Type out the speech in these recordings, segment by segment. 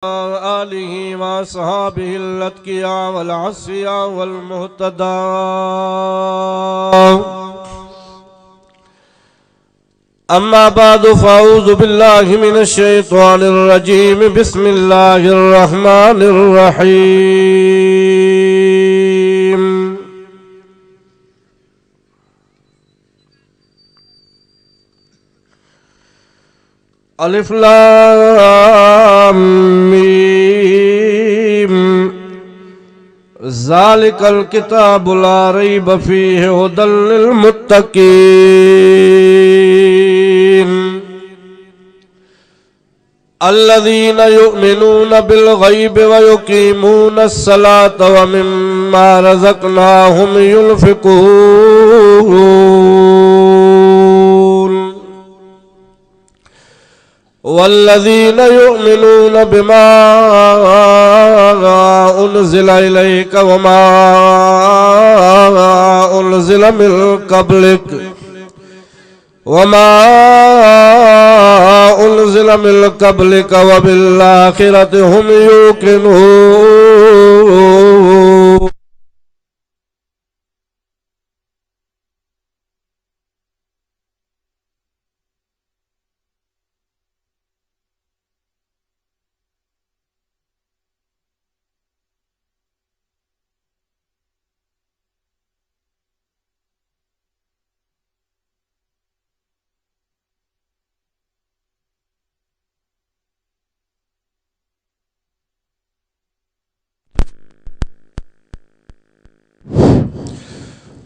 आलिहि व अस्हाबिहिल अत्किया वल अस्फिया वल मुहतदा। अम्मा बादु फ़अऊज़ु बिल्लाहि मिनश शैतानिर रजीम। बिस्मिल्लाहिर रहमानिर रहीम। अलिफ लाम मीम ज़ालिकल किताबु ला रैब फ़ीहि हुदल लिल मुत्तक़ीन अल्लज़ीना युमिनूना बिल ग़ैबि व युक़ीमूनस सलाता व मिम्मा रज़क़नाहुम युनफ़िक़ून वल्लज़ीना युमिनूना बिमा उन्ज़िला इलैक व मा उन्ज़िला मिन क़ब्लिक व मा उन्ज़िला मिन क़ब्लिक व बिल आखिरति हुम यूक़िनून।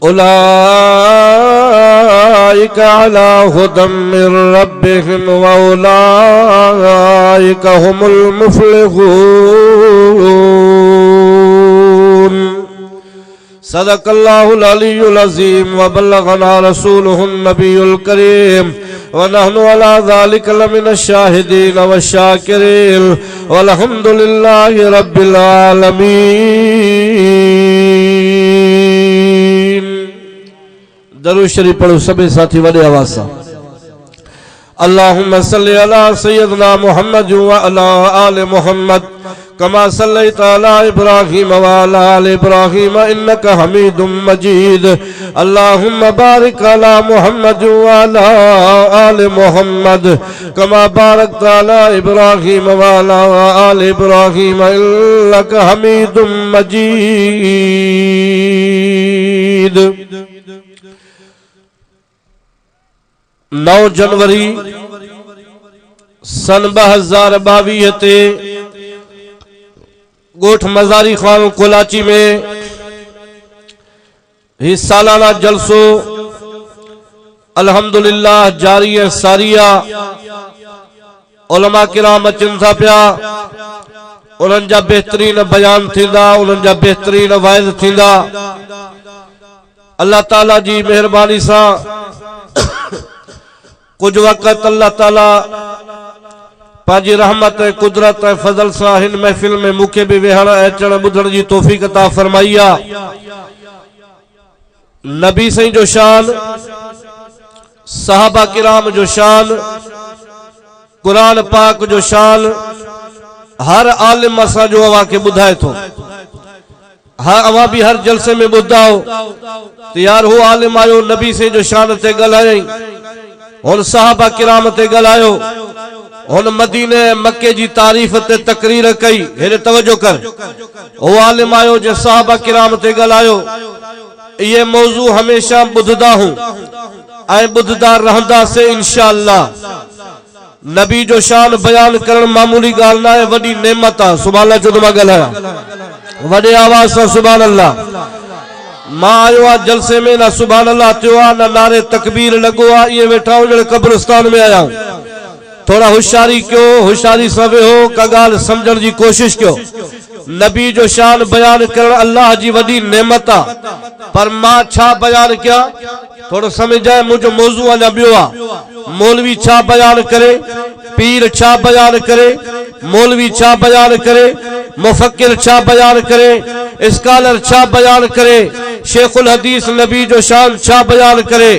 उलाइका अला हुदम मिर रब्बिहिम व उलाइका हुमुल मुफ्लिहून। सदक़ल्लाहुल अलियुल अज़ीम व बल्लगना रसूलुहुन नबियुल करीम व नहनु अला ज़ालिका लमिनश शाहिदीन व शाकिरीन वल्हम्दुलिल्लाहि रब्बिल आलमीन। दरूद शरीफ पढ़ो सभी साथी वडे आवाज से। अल्लाहुम्मा सल्लि अला सय्यदना मुहम्मद व अला आलि मुहम्मद कमा सल्लैता अला इब्राहीम व अला आलि इब्राहीम इन्नका हमीदुम मजीद। अल्लाहुम्मा बारिक अला मुहम्मद व अला आलि मुहम्मद कमा बारकता अला इब्राहीम व अला आलि इब्राहीम इन्नका हमीदुम मजीद। 9 जनवरी सन 2022 ते गोठ मजारी खान कोलाची में ही सालाना जलसो अल्हम्दुलिल्लाह जारी है सारिया। उलमा किराम अचन था पिया, उन्हनि जा बेहतरीन बयान थींदा, उन्हनि जा बेहतरीन वाइज़ थींदा। अल्लाह ताला जी मेहरबानी सा कुछ वक़्त अल्लाह ताला पाजी रहमत कुदरत फजल सा हिन महफिल में मुखे भी वेहण अचण बुधण जी तौफीक अता फरमाई आ। नबी सही जो शान, सहाबा किराम जो शान, कुरान पाक जो शान हर आलिम असा जो अवा के बुधाए थो। हाँ अवा भी हर जलसे में बुधाओ तो यार हो आलिम आयो नबी से जो शान ते गलाए, हुन सहाबा किराम ते गलायो, हुन मदीने मक्के जी तारीफ ते तकरीर कई। हेरे तवज्जो कर, ओ आलिम आयो जे सहाबा किराम ते गलायो। ये मौजू हमेशा बुधदा हूं ऐं बुधदा रहंदा से इंशाअल्लाह। नबी जो शान बयान करण मामूली गाल ना है, वडी नेमत आ। सुभान अल्लाह जो मां गलाया वडे आवाज से सुभान अल्लाह। मां आयो आ जलसे में ना सुभान अल्लाह थियो आ ना नारे तकबीर लगो आ। ये वेठा हो जड़े कब्रिस्तान में आया हूं। थोड़ा होशियारी क्यों, होशियारी सवे हो का गाल समझण जी कोशिश क्यों। नबी जो शान बयान करण अल्लाह जी वडी नेमत आ, पर मां छा बयान किया थोड़ो समझाए। मुझो मौजू अञा ॿियो आ। मौलवी छा बयान करे, पीर छा बयान करे, मौलवी छा बयान करे, मुफक्किर छा बयान करे, स्कॉलर छा बयान करे, शेखुल हदीस नबी जो शान छा बयान करे।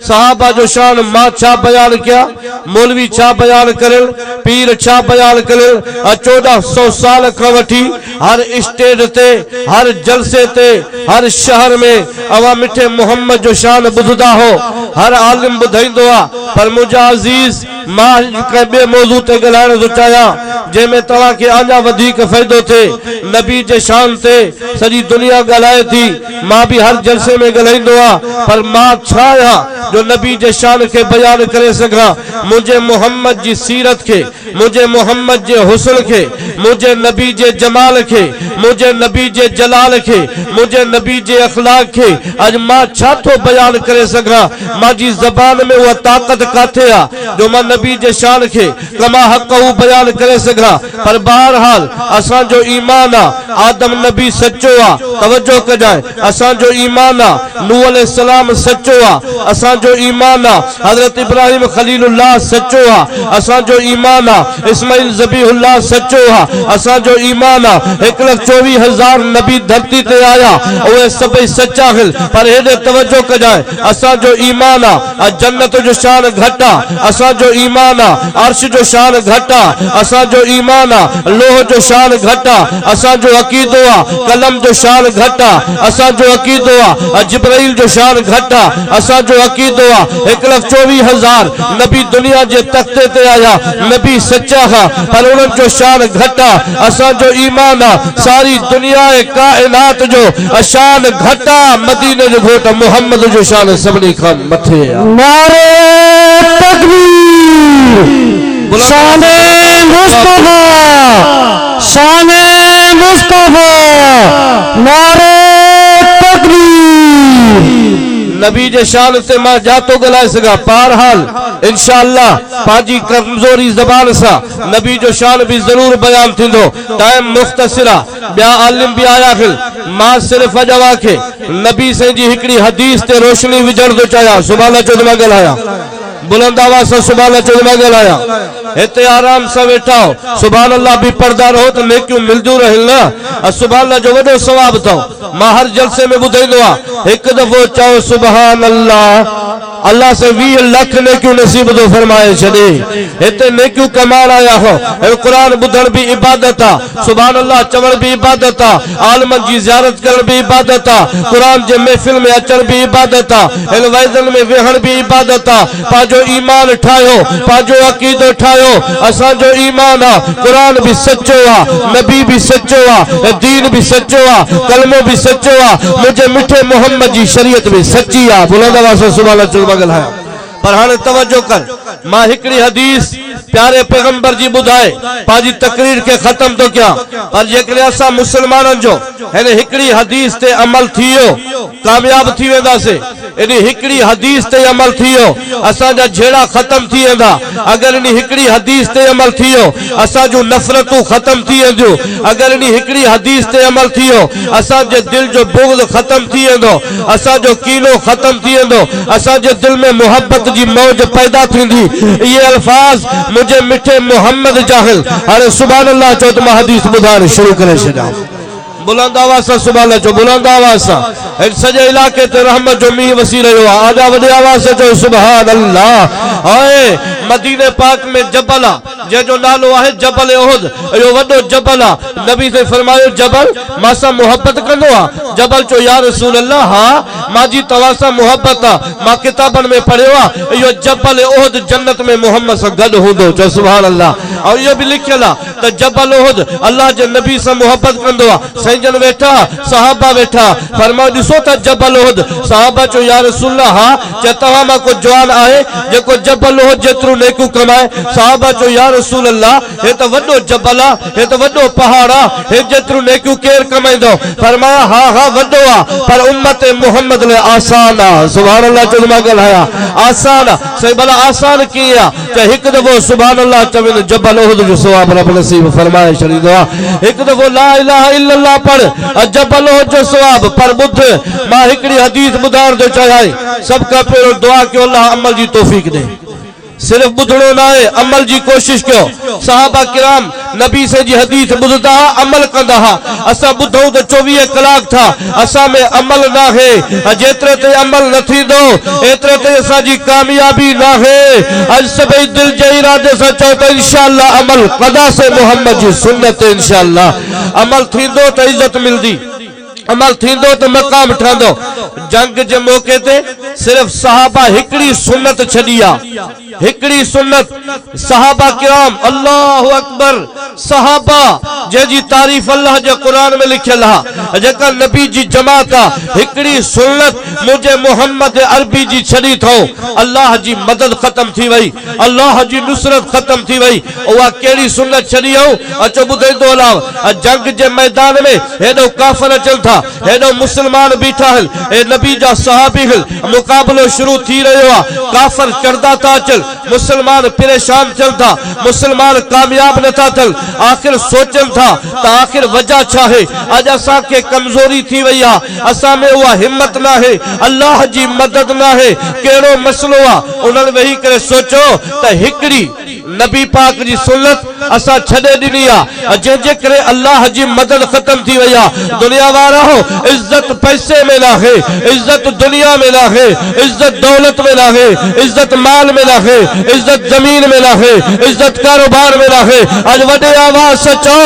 सहाबा जो शान मां छा बयान किया, मौलवी छा बयान करें, पीर छा बयान करें। 1400 साल का वठी हर स्टेज ते, हर जलसे ते, हर शहर में अवा मिठे मोहम्मद जो शान बुधदा हो, हर आलिम बुधाइंदो आ। पर मुझा अजीज मां के मौजू ते गलाण तो चाया जैमें तवा के आजा वधिक फायदो थे। नबी जे शान ते सजी दुनिया गलाए थी, मां भी हर जलसे में गलाइंदो आ। पर मां छाया जो नबी जे शान के बयान करे सका। मुझे मोहम्मद जी सीरत के, मुझे मोहम्मद जे हुस्न के, मुझे नबी जे जमाल के, मुझे नबी जे जलाल के, मुझे नबी जे अखलाक के आज मां छा तो बयान करे सका। मां जी जबान में वह ताकत काथे आ जो मां नबी जे शान के कमा हक बयान करे सका। पर बहरहाल असा जो ईमान आ आदम नबी सच्चो आ, तवज्जो कजाए असा जो ईमान आ नूह अलैहिस्सलाम सच्चो आ, असा जो ईमान आ हजरत इब्राहिम खलीलुल्लाह सच्चो आ, असा जो ईमान आ इस्माइल ज़बीहुल्लाह सच्चो आ, असा जो ईमान आ 1,24,000 नबी धरती ते आया ओए सभई सच्चा हिल। पर हेदे तवज्जो कजाए असा जो ईमान आ जन्नत जो शान घटा, असा जो ईमान आ अर्श जो शान घटा, असा जो ईमान आ लोह जो शान घटा, असा जो अकीदो आ कलम जो शान घटा, असा जो अकीदो आ जिब्राइल जो शान घटा, असा जो अकीदो आ 1,24,000 नबी दुनिया जे तख्ते ते आया नबी सच्चा हा पर उन्हनि जो शान घटा। असा जो ईमान आ सारी दुनिया कायनात जो शान घटा, मदीने जो घोट मोहम्मद जो शान सभनी खां मथे आ। नारे तकबीर, शाने मुस्तफा, शाने मुस्तफा, नारे तकबीर। नबी जे शान से मां जातो गलाए सका। बहरहाल इंशाअल्लाह पाजी कमजोरी जबान सा नबी जो शान भी जरूर बयान थींदो। टाइम मुख्तसरा बिया आलिम भी आया हिल। मां सिर्फ अजवा के नबी से जी हिकड़ी हदीस ते रोशनी विझण तो चाया। सुभान अल्लाह चोदमा गलाया बुलंद आवाज से सुभान अल्लाह चोदमा गलाया। इतने आराम से वेठा हो सुभान अल्लाह भी पर्दा रहो तो नेकियूं मिलजू रहिल ना। सुभान अल्लाह जो वडो सवाब थो। मां हर जलसे में बुधाइंदो आ एक दफो चओ सुभान अल्लाह, अल्लाह से 20 लाख नेकियूं नसीब तो फरमाए छे। इतने नेकियूं कमाण आया हो। कुरान बुधण भी इबादत आ, सुभान अल्लाह चवण भी इबादत आ, आलमन जी ज़ियारत करण भी इबादत आ, कुरान जे महफिल में अचण भी इबादत आ, इन वैदन में वेहण भी इबादत आ। पाजो ईमान ठायो, पाजो अकीदो ठायो। असा जो ईमान आ कुरान भी सच्चो आ, नबी भी सच्चो आ, दीन भी सच्चो आ, कलमो भी सच्चो आ, मुझे मिठे मोहम्मद जी शरीयत भी सच्ची आ। बुलंद आवाज़ से सुभान अल्लाह मगल है। पर हाने तवज्जो कर मां हिकड़ी हदीस प्यारे पैगंबर जी बुधाए पाजी तकरीर के खत्म तो क्या। पर जेकरे असा मुसलमानन जो है हिकड़ी हदीस ते अमल थियो कामयाब थी वेंदा से। इनी हिकड़ी हदीस ते अमल थियो असा जा झेड़ा खत्म थी वेंदा। अगर इनी हिकड़ी हदीस ते अमल थियो असा जो नफरतू खत्म थी वेंदियूं। अगर इनी हिकड़ी हदीस ते अमल थियो असा जे दिल जो बुग़्ज़ खत्म थी वेंदो, असा जो कीनो खत्म थी वेंदो, असा जे दिल में मोहब्बत जी मौज पैदा थींदी। ये अल्फाज मुझे मिठे मोहम्मद जाहिल। अरे सुभान अल्लाह चो तो हदीस बुधाण शुरू करे छॾा। बुलंद आवाज़ से सुभान अल्लाह चो, बुलंद आवाज़ से सजे इलाके ते रहमत जो मींह वसी रहियो आहे। आजा वॾी आवाज़ से चो सुभान अल्लाह। आए मदीने पाक में जबल आ जंहिंजो नालो आहे जबल उहद। इहो वॾो जबल आ। नबी से फरमायो जबल मां सां मोहब्बत कंदो आ। जबल चो या रसूल अल्लाह हा मां जी तव्हां सां मोहब्बत आ, मां किताबनि में पढ़ियो आ इहो जबल उहद जन्नत में मोहम्मद सां गॾु हूंदो। चो सुभान अल्लाह। और इहो भी लिखियल आ त जबल उहद अल्लाह जे नबी सां मोहब्बत कंदो आ। जन वेठा सहाबा वेठा फरमाओ ॾिसो त जबल उहद। सहाबा चो या रसूल हा जे तव्हां मां को जवान आहे जेको जबल उहद जेतिरो नेकियूं कमाए। सहाबा चो या रसूल अल्लाह हे त वॾो जबल आ, हे त वॾो पहाड़ आ, हे जेतिरो नेकियूं केर कमाईंदो। फरमाया हा हा वॾो आ पर उम्मत मोहम्मद लाइ आसान आ। सुभान अल्लाह चो मां ॻाल्हायां आसान आ। सही भला आसान कीअं आ त हिकु दफ़ो सुभान अल्लाह चवनि जबल उहद जो सवाब रब नसीब फरमाए छॾींदो आ। हिकु दफ़ो ला इलाहा इल्लल्लाह जबल जो सवाब पर बुध मां हिकड़ी हदीस बुधाण तो चाहिए। सब का पहिरियों दुआ कयो अल्लाह अमल जी तौफीक दे। सिर्फ बुधड़ो ना है, अमल जी कोशिश कयो। सहाबा किराम नबी से जी हदीस बुधदा अमल कंदा हा। असा बुधो तो 24 कलाक था, असा में अमल ना है। जेतरे ते अमल न थींदो एतरे ते असा जी कामयाबी ना है। आज सभई दिल जे इरादे से चो तो इंशाअल्लाह अमल कदा से मोहम्मद जी सुन्नत इंशाअल्लाह अमल थींदो तो इज्जत मिलदी, अमल थींदो तो मकाम ठहंदो। जंग जे मौके ते सिर्फ सहाबा हिकड़ी सुन्नत छडिया, हिकड़ी सुन्नत सहाबा किराम अल्लाहु अकबर सहाबा जी तारीफ अल्लाह जे कुरान में लिखल हा। जेका नबी जी जमात आ हिकड़ी सुन्नत मुझे मोहम्मद अरबी जी छडी थो। अल्लाह जी मदद खत्म थी वई, अल्लाह जी नुसरत खत्म थी वई। उहा केड़ी सुन्नत छडी हो अचो बुधैंदो अलाव। जंग जे मैदान में हेडो काफर अचन था, हेडो मुसलमान बीठा हल, ए नबी जा सहाबी हल। मुकाबलो शुरू थी रहो आ, काफर चढ़दा था अचल, मुसलमान परेशान चल था, मुसलमान कामयाब न था थल। आखिर सोचन था तो आखिर वजह छा है? आज असा के कमजोरी थी वई आ, असा में हुआ हिम्मत ना है, अल्लाह जी मदद ना है, केड़ो मसलो आ। उन्हनि वेही करे सोचो त हिकड़ी नबी पाक जी सुन्नत असा छड़े दिनी आ, जे करे अल्लाह जी मदद खत्म थी वई आ। दुनिया वारा हो इज्जत पैसे में ना है, इज्जत दुनिया में ना है, इज्जत दौलत में ना है, इज्जत माल में ना है, इज्जत जमीन में ना है, इज्जत कारोबार में ना है। आज वडे आवाज से चो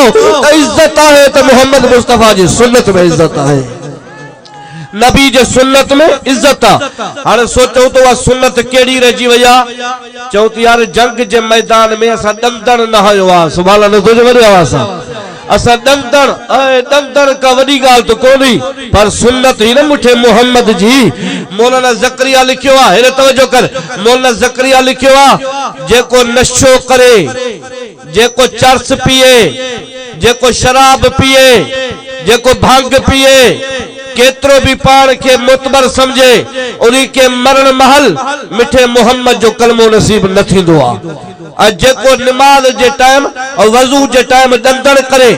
इज्जत है तो मोहम्मद मुस्तफा जी सुन्नत में इज्जत है, नबी जे सुन्नत में इज्जत आ। हाणे सोचो तो वह सुन्नत केड़ी रही वई आ। चो तो यार जंग जे मैदान में असा डंदड़ न हयो आ। सुभान अल्लाह तुझे वडी आवाज सा असा डंदड़ का वडी गाल तो कोनी, पर सुन्नत ही न मुठे मोहम्मद जी। मौलाना जकरिया लिखियो आ, हेरे तवज्जो कर, मौलाना जकरिया लिखियो आ, जेको नशो करे, जेको चरस पिए, जेको शराब पिए, जेको भांग पिए, केतरो भी पान के मुतबर समझे, उन्हीं के मरण महल मिठे मोहम्मद जो कलमो नसीब न थींदो आ। जेको नमाज जे टाइम और वजू जे टाइम दंदड़ करे,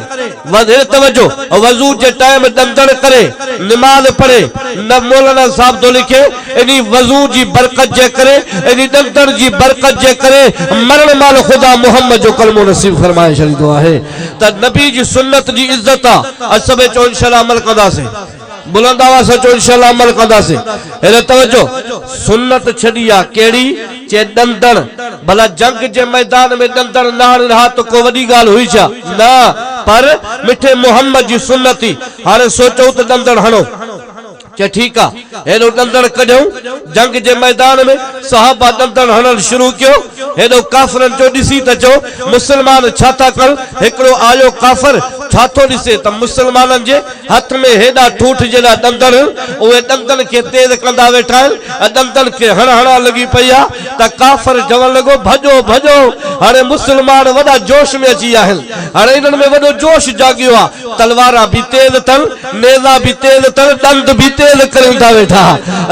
तवज्जो, वजू जे टाइम दंदड़ करे नमाज पढ़े, न मौलाना साहब तो लिखे इनी वजू जी बरकत जे करे, इनी दंदड़ जी बरकत जे करे मरण माल खुदा मोहम्मद जो कलमो नसीब फरमाए छड़ींदो आहे। त नबी जी सुन्नत जी इज्जत आ। अज सबे चो इंशाअल्लाह अमल कंदासे, बुलंद आवाज से चो इंशाअल्लाह अमल कंदासे। हेरे तवज्जो, सुन्नत छडिया केड़ी चे दंदड़। भला जंग जे मैदान में दंदड़ ना रहा तो को वडी गाल हुई छा? ना, पर मिठे मोहम्मद जी सुन्नत ही। हाणे सोचो तो दंदड़ हणो, चे ठीक आ, हेडो दंदड़ कढियो जंग जे मैदान में, सहाबा दंदड़ हणन शुरू कियो। हेडो काफरन जो दिसी त चो मुसलमान छा था कर। हिकड़ो आयो काफर छा थो दिसे त मुसलमानन जे हथ में हेडा ठूठ जेड़ा दंदड़, उहे दंदड़ के तेज कंदा वेठा आहिन, दंदड़ के हणा लगी पई आ। त काफर जवन लगो भजो भजो। हाणे मुसलमान वडा जोश में अची आहिन, हाणे इन्हनि में वडो जोश जागियो आ। तलवारा भी तेज तन, नेजा भी तेज तन, दंद भी तेज करंदा वेठा।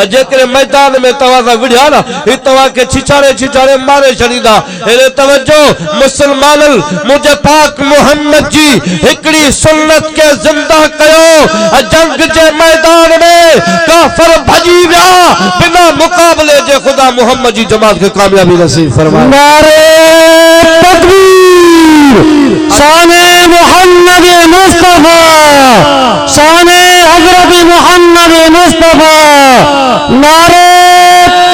जेकरे मैदान में तवा सा विढ़िया ना, ही तवा के छिछाड़े छिछाड़े मारे छड़ींदा। हेरे तवज्जो, मुसलमानन मुझे पाक मोहम्मद जी हिकड़ी सुन्नत के जिंदा कयो। जंग जे मैदान में काफर भजी विया, बिना मुकाबले जे खुदा मोहम्मद जी जमात के कामयाबी नसीब फरमाए। नारे तकबीर, शाने मोहम्मद मुस्तफा, शाने हजरत मोहम्मद मुस्तफा, नारे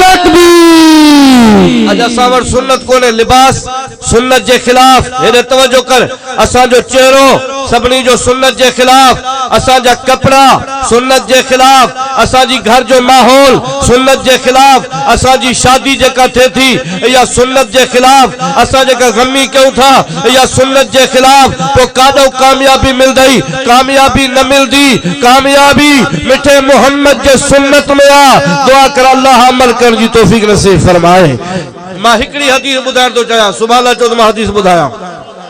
तकबीर। अजा सावर सुन्नत कोने लिबास सुन्नत जे खिलाफ। हेरे तवज्जो कर, असा जो चेहरो सबनी जो सुन्नत जे खिलाफ, असा जा कपड़ा सुन्नत जे खिलाफ, असा जी घर जो माहौल सुन्नत जे खिलाफ, असा जी शादी जेका थे थी या सुन्नत जे खिलाफ, असा जेका गमी क्यों था या सुन्नत जे खिलाफ। तो कादो कामयाबी मिल गई, कामयाबी न मिलदी, कामयाबी मिठे मोहम्मद जे सुन्नत में आ। दुआ कर अल्लाह अमल कर जी तौफीक नसीब फरमाए। मां हिकड़ी हदीस बुधाइण तो चाहियां, सुभान अल्लाह चो मां हदीस बुधाया,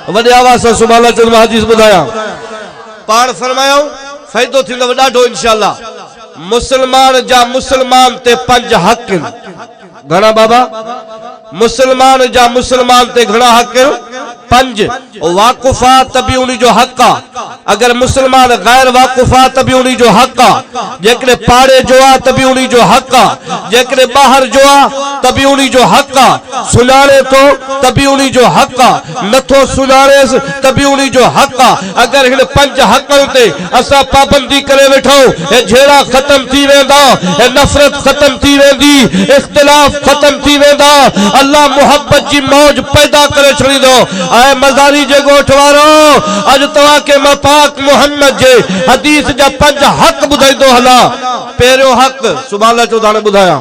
वडे आवाज से सुभान अल्लाह चो मां हदीस बुधाया। पाण फरमायो फायदो थींदो ॾाढो इंशाअल्लाह। मुसलमान जा मुसलमान ते 5 हक, घणा बाबा? मुसलमान जा मुसलमान ते घणा हक? 5। वाकुफा तभी उन जो हक आ। अगर मुसलमान गैर वाकुफ आ त बि उन्हीं जो हक आ, जेकॾहिं पाड़े जो आ त बि उन्हीं जो हक आ, जेकॾहिं ॿाहिरि जो आ त बि उन्हीं जो हक आ, सुञाणे थो त बि उन्हीं जो हक आ, नथो सुञाणेसि त बि उन्हीं जो हक आ। अगर हिन 5 हक़नि ते असां पाबंदी करे वेठो, हे झेड़ा ख़त्म थी वेंदा, हे नफ़रत ख़त्म थी वेंदी, इख्तिलाफ ख़त्म थी वेंदा, अल्लाह मोहब्बत जी मौज पैदा करे छॾींदो। ऐं मज़ारी जे ॻोठ वारो, अॼु तव्हांखे मां पाक मुहम्मद जे हदीस जा 5 हक़ ॿुधाईंदो हलां। पहिरियों हक़ सुभाणे अल्लाह चो हाणे ॿुधायां।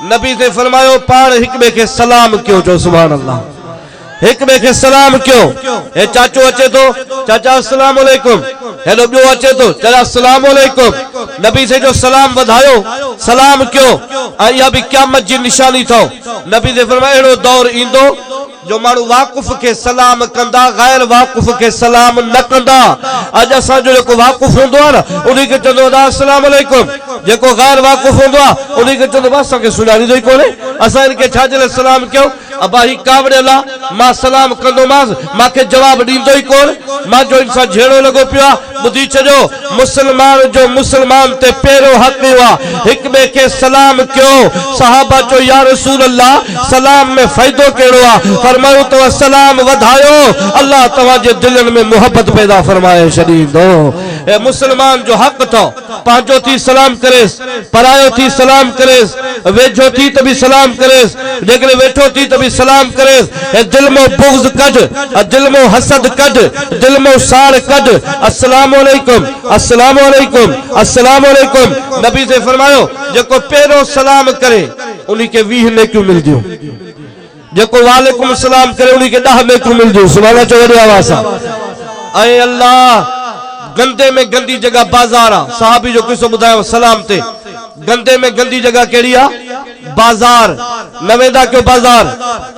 नबी से फरमायो पाण हिक ॿिए खे सलाम कयो, चो सुभाणे अल्लाह, एक बे के सलाम क्यों। ए चाचो अचे तो चाचा अस्सलाम वालेकुम, हेलो ॿियो अचे तो चाचा अस्सलाम वालेकुम। नबी से जो सलाम वधायो, सलाम क्यों। इहा भी क़यामत जी निशानी थो। नबी से फरमायो अहिड़ो दौर ईंदो जो माण्हू वाक़ुफ़ के सलाम कंदा, गैर वाक़ुफ़ के सलाम न कंदा। अॼु असांजो जेको वाक़ुफ़ हूंदो आहे न उन्हीं खे चवंदो आहे अस्सलाम वालेकुम, जेको गैर वाक़ुफ़ हूंदो आहे उन्हीं खे चवंदो आहे असांखे सुञाणींदो ई कोन्हे, असां इनखे छाजे लाइ सलाम कयूं। अबा ही कावड़ियल आहे, मां सलाम कंदोमांसि, मूंखे जवाब ॾींदो ई कोन, मां जो इंसान झेड़ो लॻो पियो आहे। ॿुधी छॾियो, मुसलमान जो मुसलमान ते पहिरियों हक़ इहो आहे हिक ॿिए खे सलाम कयो। सहाबा चयो या रसूल अल्लाह सलाम में फ़ाइदो कहिड़ो आहे। फरमायो तव्हां सलाम वधायो, अल्लाह तव्हांजे दिलनि में मोहब्बत पैदा फरमाए छॾींदो। ए मुसलमान जो हक़ अथव, पंहिंजो थी सलाम करेसि, परायो थी सलाम करेसि, वेझो थी त बि सलाम करेसि, जेकॾहिं वेठो थी त बि सलाम करेसि। दिल में बुग़्ज़ कढ, दिल में हसद कढ, दिल में साड़ कढ। अस्सलाम वालेकुम, अस्सलाम वालेकुम, अस्सलाम वालेकुम। नबी से फरमायो जेको पहिरियों सलाम करे उन्हीं के 20 नेकियूं मिलदियूं, जेको वालेकुम सलाम करे उन्हीं के 10 नेकियूं मिलदियूं। सुभाणे अल्लाह चो वॾे आवाज़ सां। ऐ अल्लाह गंदे में गंदी जगह बाज़ार आ। सहाबी जो किस्सो ॿुधायो सलाम ते। गंदे में गंदी जगह कहिड़ी आ? बाज़ार। न वेंदा क्यों बाज़ार,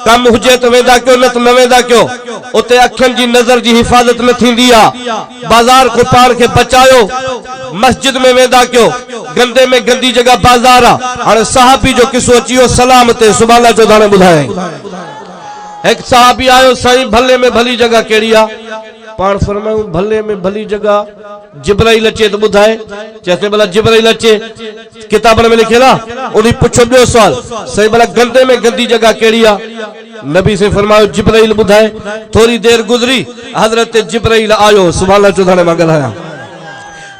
कम हुजे तो वेंदा क्यों, न तो न वेंदा क्यों। उते अखियुनि जी नज़र जी हिफ़ाज़त न थींदी आ। बाज़ार को पाण खे बचायो। मस्जिद में वेंदा क्यों, गंदे में गंदी जगह बाज़ार आ। हाणे सहाबी जो किस्सो अची वियो सलाम ते, सुभाणे जो हाणे ॿुधाए। एक सहाबी आयो, साईं भले में भली जगह कहिड़ी आ। पाण फरमायूं भले में भली जगह जिब्राइल अचे तो ॿुधाए, चइसे भला जिब्राइल अचे, किताबनि में लिखियल आहे। उन्हीं पुछो ॿियो सवाल, सही भला गंदे में गंदी जगह कहिड़ी आहे। नबी से फरमायो जिब्राइल ॿुधाए। थोड़ी देर गुज़री, हज़रत जिब्राइल आयो। सुभाणे चो हाणे मां ॻाल्हायां।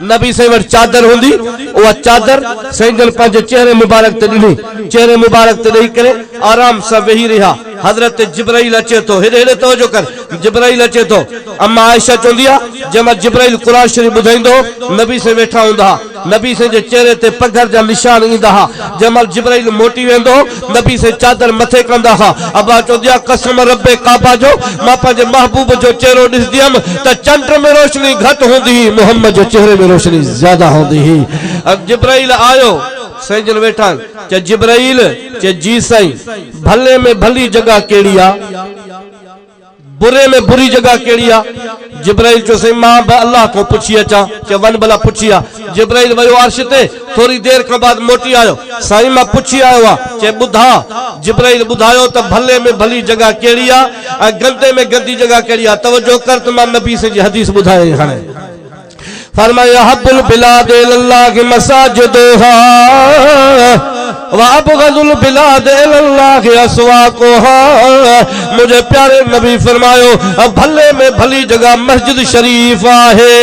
नबी से वटि चादर हूंदी, उहा चादर साईं जन पंहिंजे चेहरे मुबारक ते ॾिनी, चेहरे मुबारक ते ॾेई करे आराम सां वेही रहिया। हज़रत जिब्राइल अचे तो, हेॾे तवजो कर, जिब्राइल अचे तो। अम्मा आयशा चवंदी आहे जंहिंमहिल जिब्राइल क़ुरान शरीफ़ ॿुधाईंदो नबी से वेठा हूंदा हा, नबी से जे चेहरे ते पघर जा निशान ईंदा हा। जंहिंमहिल जिब्राइल मोटी वेंदो नबी से चादर मथे कंदा हा। अबा चवंदी आहे कसम रब्बे काबा जो, मां पंहिंजे महबूब जो चेहरो ॾिसंदी हुयमि त चंड में रोशनी घटि हूंदी हुई, मोहम्मद जे चेहरे में रोशनी ज्यादा होती ही। अब जिब्राइल आयो, साईं जन वेठा, चे जिब्राइल, चे जी साईं भले में भली जगह केड़ी आ, बुरे में बुरी जगह केड़ी आ। जिब्राइल चो साईं मां अल्लाह को पुछी अचा, चे वन भला पुछी आ। जिब्राइल वयो अर्श ते, थोड़ी देर खां बाद मोटी आयो। साईं मां पुछी आयो आ, चे ॿुधा। जिब्राइल ॿुधायो त भले में भली जगह केड़ी आ ऐं गंदे में गंदी जगह केड़ी आ। तवज्जो कर त मां नबी से जी हदीस ॿुधाए हाणे। फरमाया हब्बुल बिलाद इल्लाह मसाजिदुहा व अबगदुल बिलाद इल्लाह अस्वाकुहा। मुझे प्यारे नबी फरमायो भले में भली जगह मस्जिद शरीफ आहे,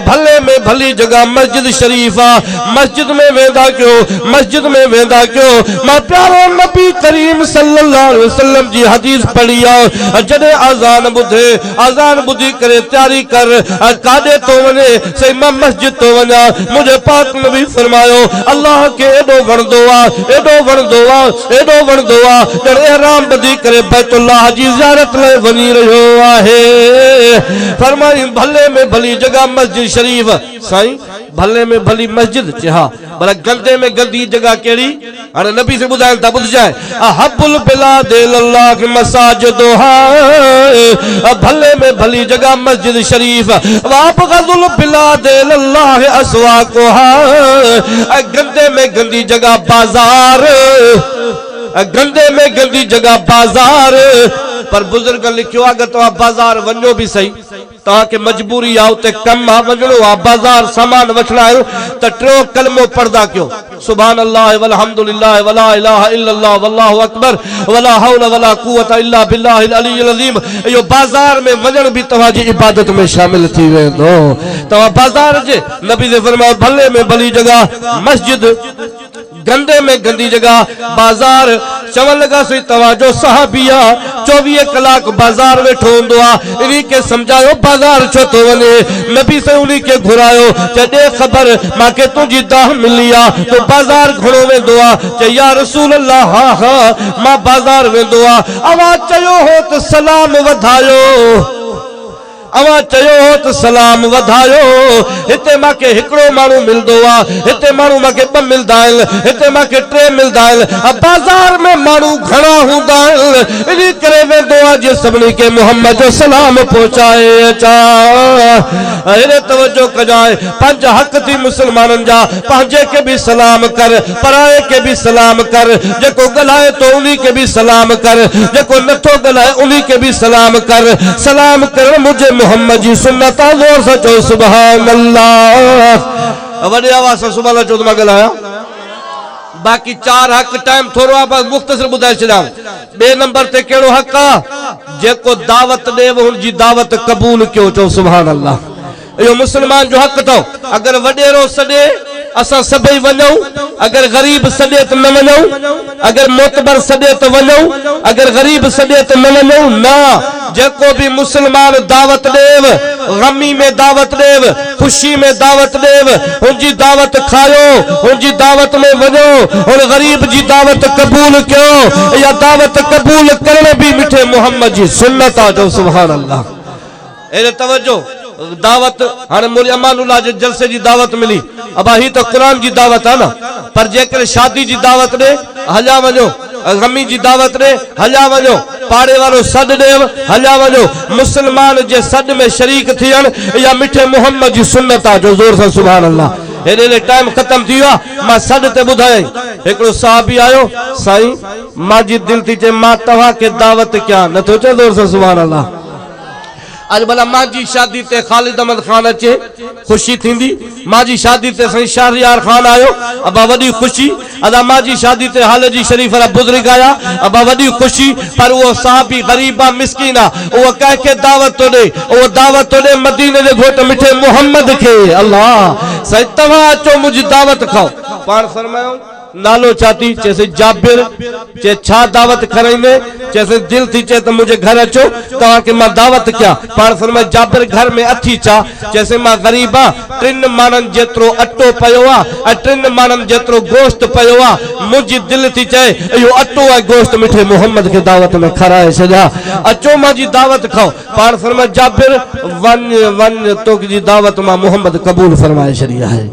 भले में भली जगह मस्जिद शरीफ आ। मस्जिद में वेंदा क्यों, मस्जिद में वेंदा क्यों। मां प्यारो नबी करीम सल्लल्लाहु अलैहि वसल्लम जी हदीस पढ़ी आ। जॾहिं अज़ान ॿुधे, अज़ान ॿुधी करे तैयारी कर, काॾे तो वञे, सही मां मस्जिद तो वञा। मुझे पाक नबी फरमायो अल्लाह के एॾो वणंदो आ, एॾो वणंदो आ, एॾो वणंदो आ ॼण इहराम ॿधी करे बैतुल्लाह जी ज़ियारत लाइ वञी रहियो आहे। फरमाई भले में भली जगह मस्जिद शरीफ। साईं भले में भली मस्जिद, चे हा भला गंदे में गंदी जगह केड़ी। हाणे नबी से ॿुधाइनि था, ॿुधजाए। हब्बुल बिलाद इल्लाह मसाजिदुहा, भले में भली जगह मस्जिद शरीफ। वाबगदुल बिलाद इल्लाह अस्वाकुहा, गंदे में गंदी जगह बाजार, गंदे में गंदी जगह बाजार। पर बुजुर्ग लिखियो अगर तो बाजार वञो भी सही तव्हां खे मजबूरी आहे उते कम आहे वञणो आहे बाज़ार सामान वठण आयो त टियों कलमो पढ़दा कयो सुभान अल्लाह वलहम्दुलिल्लाह वला इलाहा इल्लल्लाह वल्लाहु अकबर वला हौला वला कुव्वता इल्ला बिल्लाहिल अलील अज़ीम। इहो बाज़ार में वञण भी तव्हांजी इबादत में शामिल थी वेंदो। तव्हां बाज़ार जे नबी ने फरमायो भले में भली जगह मस्जिद गंदे में गंदी जगह बाज़ार चवण लगा सी तव्हांजो सहाबी आहे 24 कलाक बाज़ार वेठो हूंदो आहे इन्ही के समझायो बाज़ार छो थो वञे। नबी से उन्ही के घुरायो चए ख़बर मांखे तुंहिंजी दाह मिली आहे तो बाज़ार घणो वेंदो आहे चए या रसूल अल्लाह हा हा मां बाज़ार वेंदो आहे। अवां चयो हो त सलाम वधायो अवां चयो हो त सलाम वधायो हिते मांखे हिकिड़ो माण्हू मिलंदो आहे हिते माण्हू मांखे 2 मिलंदा आहिनि हिते मांखे 3 मिलंदा आहिनि बाज़ार में माण्हू घणा हूंदा आहिनि इन करे वेंदो आहे जे सभिनी खे मुहम्मद जो सलाम पहुचाए अचा। हेॾे तवजो कजाए 5 हक़ थी मुस्लमाननि जा पंहिंजे खे बि सलाम कर पराए खे बि सलाम कर जेको ॻाल्हाए तो उन्ही खे बि सलाम कर जेको नथो ॻाल्हाए उन्ही खे बि सलाम कर। सलाम करण मुंहिंजे मोहम्मद जी सुन्नत आहे ज़ोर सां चओ सुभान अल्लाह। वॾे आवाज़ सां सुभान अल्लाह चओ त मां ॻाल्हायां। बाक़ी 4 हक़ टाइम थोरो आहे बस मुख़्तसिर ॿुधाए छॾियां। ॿिए नंबर ते कहिड़ो हक़ आहे जेको दावत ॾे हुनजी दावत क़बूल कयो चओ सुभान अल्लाह। इहो मुस्लमान जो हक़ अथव। अगर वॾेरो सॾे असां सभई वञूं अगर गरीब सॾे त न वञूं अगर मोतबर सॾे त वञूं अगर गरीब सॾे त न वञूं न। जेको भी मुसलमान दावत ॾेव गमी में दावत ॾेव खुशी में दावत ॾेव हुनजी दावत खायो हुनजी दावत में वञो हुन गरीब जी दावत क़बूल कयो। या दावत क़बूल करण भी मिठे मोहम्मद जी सुन्नत आहे जो सुभान अल्लाह। एॾे तवजो दावत हाणे मोली अमानुल्लाह जे जलसे जी दावत मिली अबा ही तो कुरान जी दावत है ना पर जेकर शादी जी दावत ॾे हलिया वञो गमी जी दावत ॾे हलिया वञो पाड़े वारो सॾ ॾेव हलिया वञो मुसलमान जे सॾ में शरीक थियण या मिठे मोहम्मद जी सुन्नत आहे जो ज़ोर सां सुभान अल्लाह। हेॾे टाइम ख़त्म थी वियो आहे मां सॾ ते ॿुधायई हिकिड़ो साहबी आयो साईं मां जी दिलि थी चए मां तव्हांखे दावत कयां नथो चए ज़ोर सां सुभान अल्लाह। आज भला मां जी शादी ते ख़ालिद अहमद खान अचे खुशी थींदी मां जी शादी ते साईं शहरयार खान आयो अबा वॾी खुशी अदा मां जी शादी ते हाल जी शरीफ वारा बुज़ुर्ग आया अबा वॾी खुशी पर वो साहबी गरीब आहे मिस्कीन आहे उहो कंहिंखे दावत थो ॾे उहो दावत थो ॾे मदीने जे घोट मिठे मोहम्मद खे अल्लाह। साईं तव्हां अचो मुंहिंजी दावत खाओ पाण फरमायो नालो चाती जैसे जाबिर चे छा दावत खराइने जैसे दिल थी चे तो मुझे घर अचो तव्हां के मां दावत क्या पाण फरमाए जाबिर घर में अथी छा जैसे मां गरीब आ 3 मानन जेतरो अटो पयो आ 3 मानन जेतरो गोश्त पयो आ मुझी दिल थी चे यो अटो आ गोश्त मिठे मोहम्मद के दावत में खराए छजा अचो मां जी दावत खाओ पाण फरमाए जाबिर वन वन तो जी दावत मां मोहम्मद कबूल फरमाए छरिया है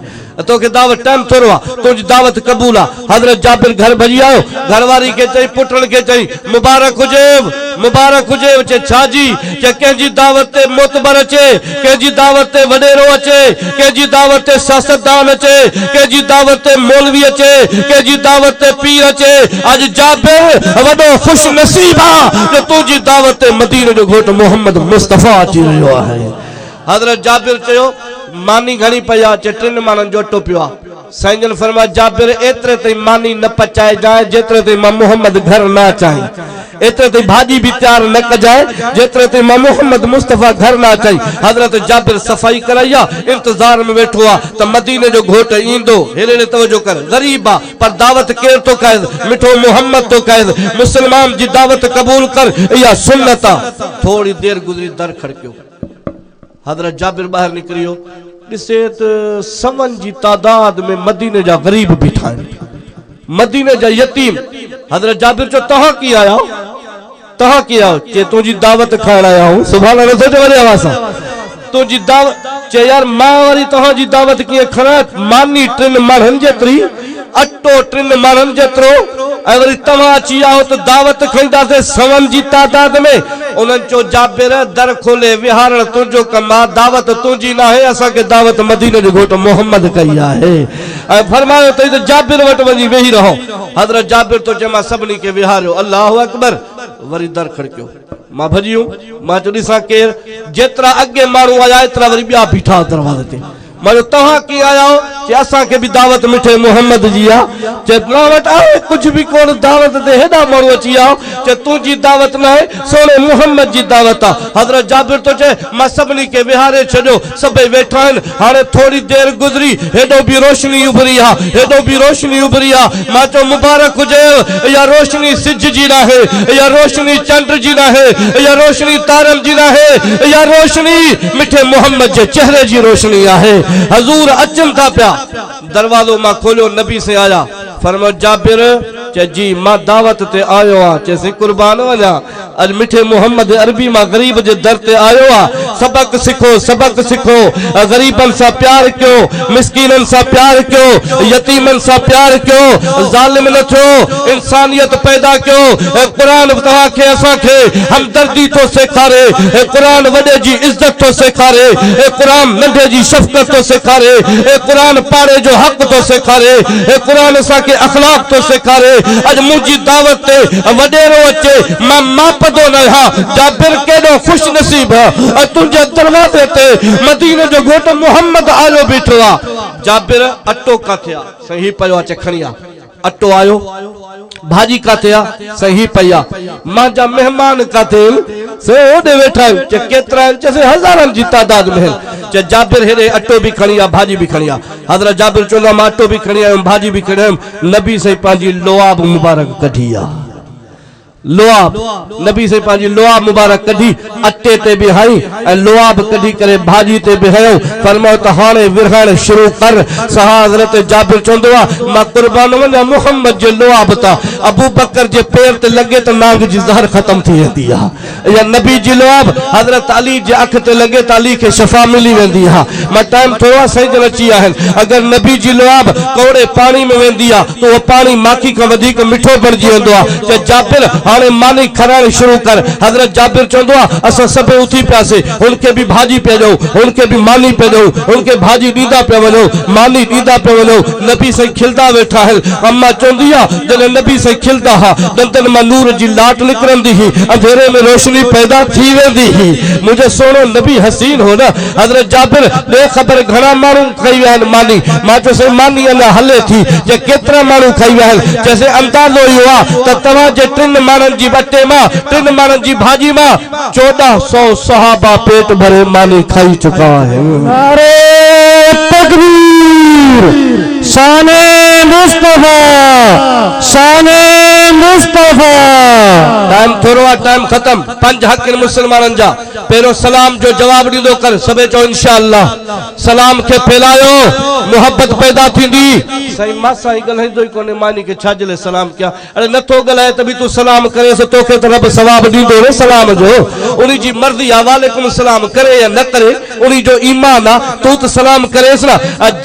तो के दावत टाइम थोरो आहे तुझी दावत कबूल आहे। हजरत जाबिर घर भजी आयो घरवारी के चई पुटन के चई मुबारक हुजे चे छाजी चे कंहिंजी दावत ते मोतबर अचे कंहिंजी दावत ते वडेरो अचे कंहिंजी दावत ते सियासतदान अचे कंहिंजी दावत ते मौलवी अचे कंहिंजी दावत ते पीर अचे। आज जाबिर वडो खुश नसीब आहे कि तुझी दावत ते मदीने जो घोट मोहम्मद मुस्तफा अची रहियो आहे। हजरत जाबिर चयो मानी घणी पई आहे चे 3 मानन जो अटो पियो आहे साईं जन फरमाया जाबिर एतिरे ताईं मानी न पचाए जाए जेतिरे ताईं मां मोहम्मद घर न अचाई एतिरे ताईं भाॼी बि तयार न कजाए जेतिरे ताईं मां मोहम्मद मुस्तफा घर न अचाई। हज़रत जाबिर सफ़ाई कराई आहे इंतज़ार में वेठो आहे त मदीने जो घोट ईंदो हेॾे तवजो कर गरीब आहे पर दावत केरु थो कए मिठो मोहम्मद थो कए मुस्लमान जी दावत क़बूल कर इहा सुन्नत आहे। थोड़ी देर गुज़री दर खड़कियो हज़रत जाबिर ॿाहिरि निकिरियो ॾिसे त सवन जी तादाद में मदीने जा गरीब बीठा आहिनि मदीने जा यतीम। हज़रत जाबिर चयो तव्हां कीअं आया चे तुंहिंजी दावत खाइण आया आहियूं सुभाणे नथो चए वॾी आवाज़ सां तुंहिंजी दावत चे यार मां वरी तव्हांजी दावत कीअं खणा मानी 3 माण्हुनि जेतिरी अटो 3 माण्हुनि जेतिरो ऐं वरी तव्हां अची आयो त दावत खईंदासीं सवन जी तादाद में। उन्हनि चयो जाबिर दर खोले विहारण तुंहिंजो कमु आहे दावत तुंहिंजी न आहे असांखे दावत मदीने जो घोट मोहम्मद कई आहे ऐं फरमायो अथई त जाबिर वटि वञी वेही रहो। हज़रत जाबिर तो चयो मां सभिनी खे विहारियो अल्लाहु अकबर वरी दर खड़कियो मां भजियो मां चो ॾिसां केर जेतिरा अॻे माण्हू आया एतिरा वरी ॿिया बीठा दरवाज़े ते मां तव्हां कीअं आया हो जे असांखे बि दावत मिठे मोहम्मद जी आहे चे ना वटि आहे कुझु बि कोन दावत ते हेॾा माण्हू अची विया चे तुंहिंजी दावत न आहे सोने मोहम्मद जी दावत आहे हज़रत जाबिर तो चए मां सभिनी खे विहारे छॾियो सभई वेठा आहिनि हाणे थोरी देरि गुज़री हेॾो बि रोशनी उभरी आहे हेॾो बि रोशनी उभरी आहे मां चयो मुबारक हुजे इहा रोशनी सिज जी न आहे इहा रोशनी चंड जी न आहे इहा रोशनी तारनि जी न आहे इहा रोशनी मिठे मोहम्मद जे चेहरे जी रोशनी आहे हजूर अचन था पिया दरवाजो मां खोलियो नबी से आया फरमायो जाबिर चे जी मां दावत ते आयो आ चे कुर्बान वञा अज मिठे मोहम्मद अरबी मां गरीब जे दर ते आयो आ सबक सिखो गरीबन सा प्यार कयो मिस्कीनन सा प्यार कयो यतीमन सा प्यार कयो जालिम न थियो इंसानियत पैदा कयो कुरान तव्हां खे असां खे हमदर्दी तो सेखारे कुरान वॾे जी इज्जत तो सेखारे कुरान नंढे जी शफ़क़त तो सेखारे कुरान पाड़े जो हक़ तो सेखारे कुरान असां खे अखलाक तो सेखारे अज मुंहिंजी दावत ते वॾेरो अचे मां मापदो न आहियां जाबिर केॾो खुश नसीब आहे तुंहिंजे दरवाज़े ते मदीने जो घोट मोहम्मद आयो बीठो आहे जाबिर अटो काथे आहे सही पियो आहे खणी आ अटो आयो भाजी काथे आहे सही पई आहे मां जा मेहमान काथे से ओॾे वेठा आहियूं चे केतिरा आहिनि चइसे हज़ारनि जी तादाद में चे जाबिर हेॾे अटो बि खणी आ भाजी बि खणी आ हज़रत जाबिर चवंदा मां अटो बि खणी आयुमि भाजी बि खणी आयुमि नबी से पंहिंजी लोआब मुबारक कढी आहे लोआब नबी से पाजी लोआब मुबारक कढी अटे ते भी हई ए लोआब कढी करे भाजी ते भी हयो फरमायो त हाने विरहण शुरू कर सहा हजरत जाबिर चंदवा मां कुर्बान वना मोहम्मद जे लोआब ता अबू बकर जे पैर ते लगे त नांग जी जहर खत्म थी वेंदी आ या नबी जी लोआब हजरत अली जे अख ते लगे त अली के शफा मिली वेंदी आ मां टाइम थोड़ा सही जन अची आहन अगर नबी जी लोआब कोड़े पानी में वेंदी आ तो वो पानी माखी का वधिक मिठो बनजी वेंदो आ जे जाबिर हाने मानी खराइण शुरू कर हजरत जाबिर चंदो असा सब उठी प्यासे उनके भी भाजी पे दो उनके भी मानी पे दो उनके भाजी दीदा पे वनो मानी दीदा पे वनो नबी से खिलदा बैठा है अम्मा चंदिया जने नबी से खिलदा हा दंतन में नूर जी लाट निकरंदी ही अंधेरे में रोशनी पैदा थी वेंदी ही मुझे सोनो नबी हसीन हो ना हजरत जाबिर बे खबर घणा मानू खाई वहन मानी मा जो से मानी अला हले थी जे केतरा मानू खाई वहन जैसे अंदाजो हुआ त तवा जे टिन मानन जी बट्टे मां टिन मानन जी भाजी मां 1400 सहाबा पेट भरे मानी खाई चुका है नारे तकबीर शाने मुस्तफा शाने मुस्तफा टाइम थोड़ा टाइम खत्म पंज हक मुसलमानन जा पेरो सलाम जो जवाब दीदो कर सबे चो इंशाअल्लाह सलाम के फैलायो मोहब्बत पैदा थींदी सही मासा ही गल है कोने मानी के छाजले सलाम क्या अरे नथो गलाए तभी तू सलाम करे से तोखे त रब सवाब दीदो रे सलाम जो उनी जी मर्जी आ वालेकुम सलाम करे या न करे उनी जो ईमान आ तू त सलाम करेस ना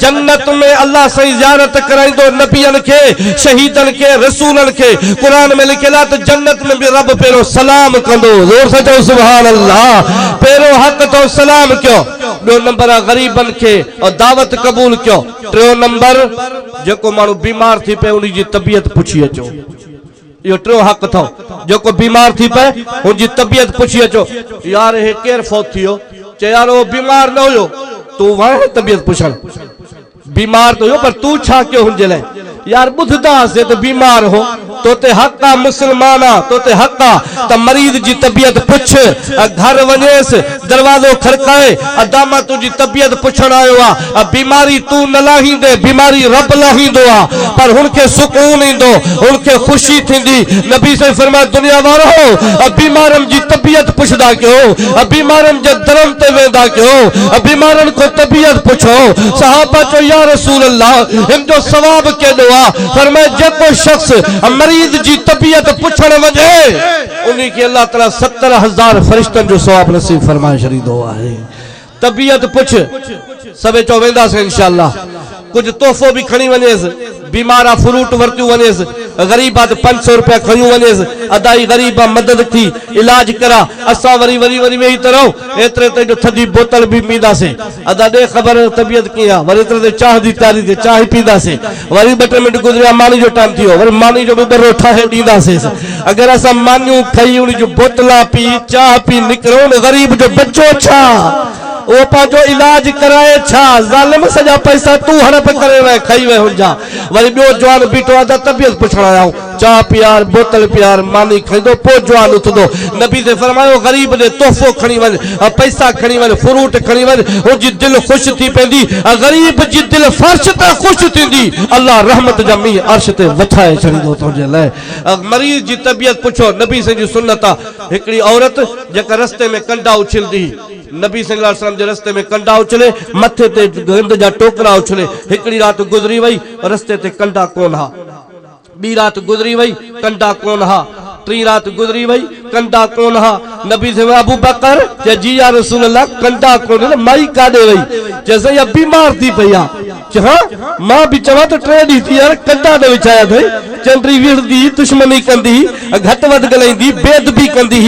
जन्नत में अल्लाह सही ज़ियारत कराइंदो नबियन के शहीदन के रसूलन के कुरान में लिखला तो जन्नत में भी रब पेरो सलाम कंदो जोर से चओ सुभान अल्लाह पेरो हक तो सलाम क्यों दो नंबर गरीबन के और दावत कबूल क्यों टियों नंबर जेको मानू बीमार थी पे उनी जी तबीयत पुछी अचो यो टियों हक थो जेको बीमार थी पे उनजी तबीयत पुछी अचो यार हे केर फौत थियो चे यार वो बीमार न होयो तू वहां तबीयत पुछण बीमार तो हो पर तू छा क्यों हुंजे ले यार बुधदा से तो बीमार हो तोते हक्का मुसलमाना तोते हक्का त मरीज जी तबीयत पुछ घर वनेस दरवाजो खड़काए अदामा तुझी तबीयत पुछण आयो आ बीमारी तू न लाहींदे बीमारी रब लाहींदो आ पर हुनके सुकून इंदो हुनके खुशी थींदी नबी से फरमाया दुनिया वारो बीमारन जी तबीयत पुछदा क्यों बीमारन जे दरम ते वेंदा क्यों बीमारन को तबीयत पुछो सहाबा चो या रसूल अल्लाह इन जो सवाब केडो आ फरमाया जेको शख्स मरीज जी तबीयत पुछण वजे उन्हीं के अल्लाह ताला 70,000 फरिश्तन जो सवाब नसीब फरमाए छड़ींदो आहे तबीयत पुछ सबे चो वेंदासीं इंशाअल्लाह कुछ तोहफो भी खणी वनेस बीमारा फ्रूट वरतियूं वनेस गरीबा 500 रुपया खणियूं वनेस अदाई गरीबा मदद थी इलाज करा असा वरी वरी वरी वेही त रहो एतरे ते जो थदी बोतल भी पींदासीं अदा दे खबर तबीयत किया वरी एतरे ते चाह दी तारी ते चाह पींदासीं वरी 2 मिनट गुजरिया मानी जो टाइम थियो वरी मानी जो भी बरो ठाहे दींदासीं अगर असा मानियूं खई उन जो बोतला पी चाह पी निकरो गरीब जो बच्चो छा वो पांचो इलाज कराए छा जालिम सजा पैसा तू हड़प करे वे खाई वे हुंजा वरी बियो जवान बीठो आ तबियत पुछण आयो चाह पियार बोतल पियार मानी खंदो पो जवान उथदो नबी से फरमायो गरीब ने तोहफो खणी वन पैसा खणी वन फ्रूट खणी वन ओ जी दिल खुश थी पेंदी गरीब जी दिल फर्श ते खुश थींदी अल्लाह रहमत जा मी अर्श ते वठाए छड़ींदो तुझे लाए मरीज जी तबियत पुछो नबी से जी सुन्नत आ एकड़ी औरत जेका रस्ते में कंडा उछलदी नबी सल्लल्लाहु अलैहि वसल्लम जे रस्ते में कंडा उछले मथे ते गंद जा टोकरा उछले एकड़ी रात गुजरी वई रस्ते ते कंडा कोन हा बी रात गुजरी वई कंडा कोन हा टी रात गुजरी वई कंडा कोन हा नबी से अबू बकर जे जी या रसूल अल्लाह कंडा कोन माई काडे वई जैसे या बीमार थी पया हाँ मां भी चवा तो ट्रे दी थी यार कंडा न विछाया थे चंद्री विड़दी दुश्मनी कंदी घट वध गलैंदी बेदबी कंदी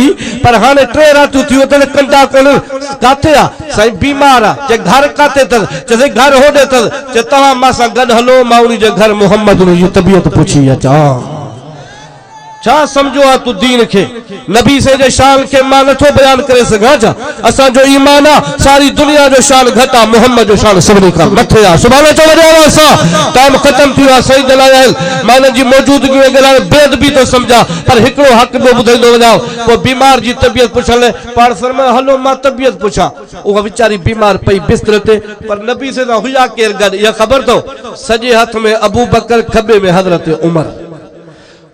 पर हाने ट्रे रातू थी त कंडा कोन काथे आ साईं बीमार आ जे घर काथे त जैसे घर होडे त जे तवा मा सा गड हलो मा उनी जे घर मोहम्मद ने तबीयत पूछी अचा छा समझो आ तू दीन के नबी से जे शान के मां नथो बयान करे सगा जा असा जो ईमान आ सारी दुनिया जो शान घटा मोहम्मद जो शान सबनी का मथे आ सुभान अल्लाह चले आसा टाइम खत्म थियो सही दलायल मान जी मौजूदगी में गला बेद भी तो समझा पर हिकड़ो हक में बुधाइंदो वजाओ वो बीमार जी तबीयत पुछले पार फरमायो हलो मां तबीयत पुछा वो बेचारी बीमार पई बिस्तर ते पर नबी से ना हुया केर गड ये खबर तो सजे हाथ में अबू बकर खबे में हजरत उमर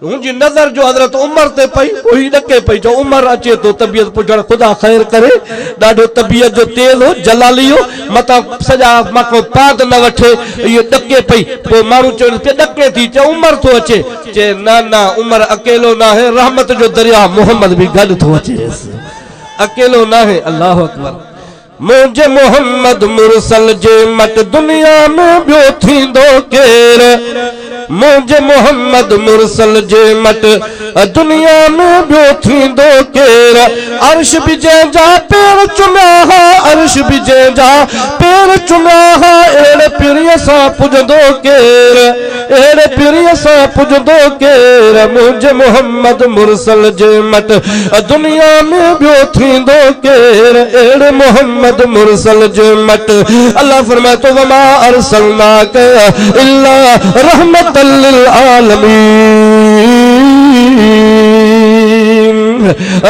उनकी नजर जो हजरत उमर ते पई वही डके पई जो उमर अचे तो तबीयत पुछण खुदा खैर करे डाडो तबीयत जो तेज हो जलाली हो मता सजा मको पाद न वठे ये डके पई तो मारू चो पे डके थी चे उमर तो अचे चे ना ना उमर अकेलो ना है रहमत जो दरिया मोहम्मद भी गड तो अचे अकेलो ना है अल्लाह अकबर मुझे मोहम्मद मुरसल जे मट दुनिया में बियो थींदो केर मुझे मोहम्मद मुरसल जे मट दुनिया में बियो थींदो केर अर्श भी जंहिंजा पेर चुमिया हा अर्श भी जंहिंजा पेर चुमिया हा अहिड़े पीड़ीअ सां पुॼंदो केर अहिड़े पीड़ीअ सां पुॼंदो केर मुझे मोहम्मद मुरसल जे मट दुनिया में बियो थींदो केर अहिड़े मोहम्मद मुरसल जे मट अल्लाह फरमाए तो वमा अरसलनाक इल्ला रहमतल लिल आलमीन